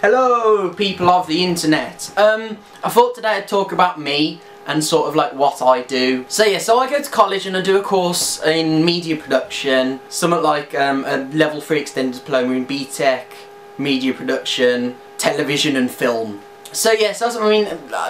Hello people of the internet. I thought today I'd talk about me and sort of like what I do. So yeah, so I go to college and I do a course in media production, somewhat like a level 3 extended diploma in BTEC, media production, television and film. So yes,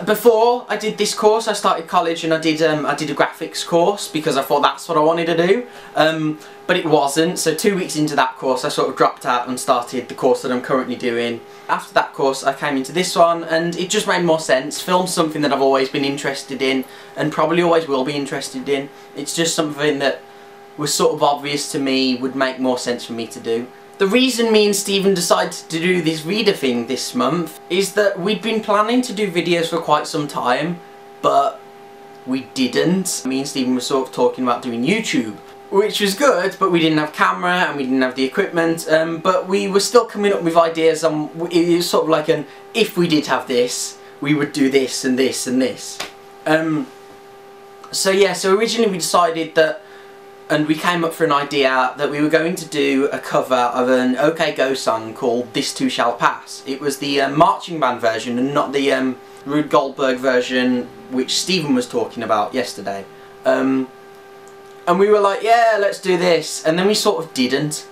before I did this course I started college and I did a graphics course because I thought that's what I wanted to do. But it wasn't, so 2 weeks into that course I sort of dropped out and started the course that I'm currently doing. After that course I came into this one and it just made more sense. Film's something that I've always been interested in and probably always will be interested in. It's just something that was sort of obvious to me, would make more sense for me to do. The reason me and Stephen decided to do this VEDA thing this month is that we'd been planning to do videos for quite some time, but we didn't. Me and Stephen were sort of talking about doing YouTube, which was good, but we didn't have camera and we didn't have the equipment, but we were still coming up with ideas on, it was sort of like an, if we did have this, we would do this and this and this. So yeah, so originally we decided that, and we came up for an idea that we were going to do a cover of an OK Go song called This Too Shall Pass. It was the marching band version and not the Rube Goldberg version which Stephen was talking about yesterday. And we were like, yeah, let's do this, and then we sort of didn't.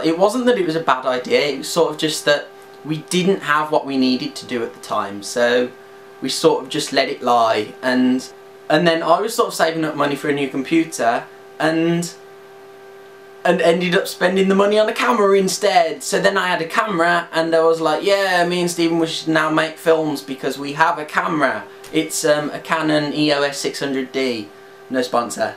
It wasn't that it was a bad idea, it was sort of just that we didn't have what we needed to do at the time, so we sort of just let it lie. And then I was sort of saving up money for a new computer and ended up spending the money on a camera instead. So then I had a camera and I was like, yeah, me and Stephen we should now make films because we have a camera. It's a Canon EOS 600D, no sponsor.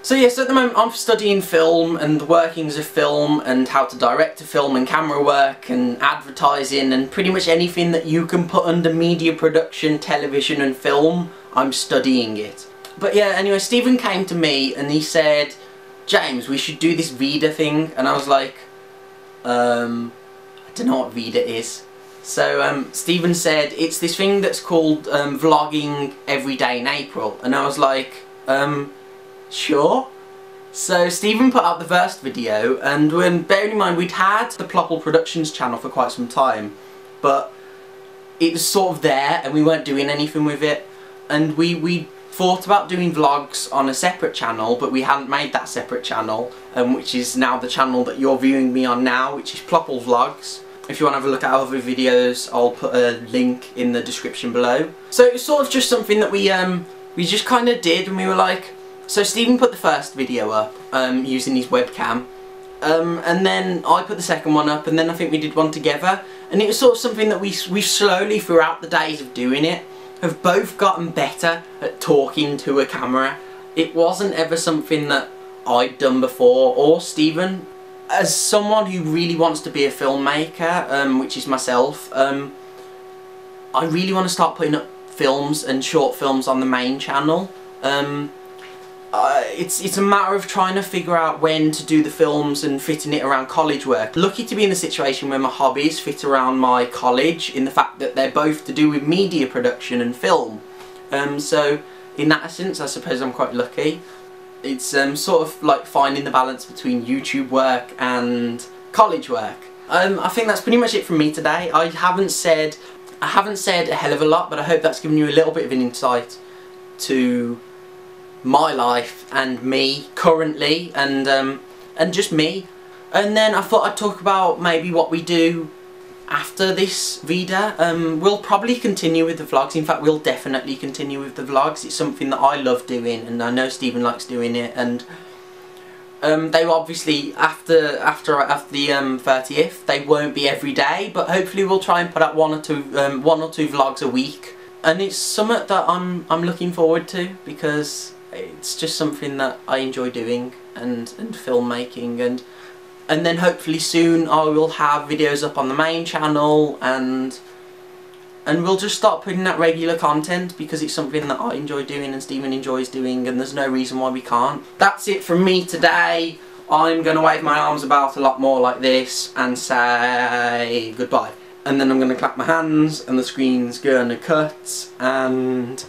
So yes, at the moment I'm studying film and the workings of film and how to direct a film and camera work and advertising and pretty much anything that you can put under media production, television and film, I'm studying it. But yeah, anyway, Stephen came to me and he said, James, we should do this VEDA thing, and I was like, I don't know what VEDA is. So Stephen said, it's this thing that's called vlogging every day in April, and I was like, sure. So Stephen put out the first video, and bearing in mind we'd had the PloppleVlogs channel for quite some time, but it was sort of there and we weren't doing anything with it, and we thought about doing vlogs on a separate channel, but we hadn't made that separate channel, which is now the channel that you're viewing me on now, which is PloppleVlogs. If you want to have a look at other videos, I'll put a link in the description below. So it was sort of just something that we just kind of did, and we were like, so Stephen put the first video up using his webcam, and then I put the second one up, and then I think we did one together, and it was sort of something that we slowly throughout the days of doing it have both gotten better at talking to a camera. It wasn't ever something that I'd done before, or Stephen. As someone who really wants to be a filmmaker, which is myself, I really want to start putting up films and short films on the main channel. It's a matter of trying to figure out when to do the films and fitting it around college work. Lucky to be in the situation where my hobbies fit around my college, in the fact that they're both to do with media production and film. So in that sense I suppose I'm quite lucky. It's sort of like finding the balance between YouTube work and college work. I think that's pretty much it from me today. I haven't said a hell of a lot, but I hope that's given you a little bit of an insight to my life and me currently, and just me. And then I thought I'd talk about maybe what we do after this VEDA. We'll probably continue with the vlogs. In fact, we'll definitely continue with the vlogs. It's something that I love doing, and I know Stephen likes doing it. And they obviously after the 30th, they won't be every day, but hopefully we'll try and put out one or two vlogs a week. And it's something that I'm looking forward to, because it's just something that I enjoy doing, and filmmaking, and then hopefully soon I will have videos up on the main channel, and we'll just start putting out regular content because it's something that I enjoy doing and Stephen enjoys doing, and there's no reason why we can't. That's it from me today. I'm going to wave my arms about a lot more like this and say goodbye. And then I'm going to clap my hands and the screen's going to cut, and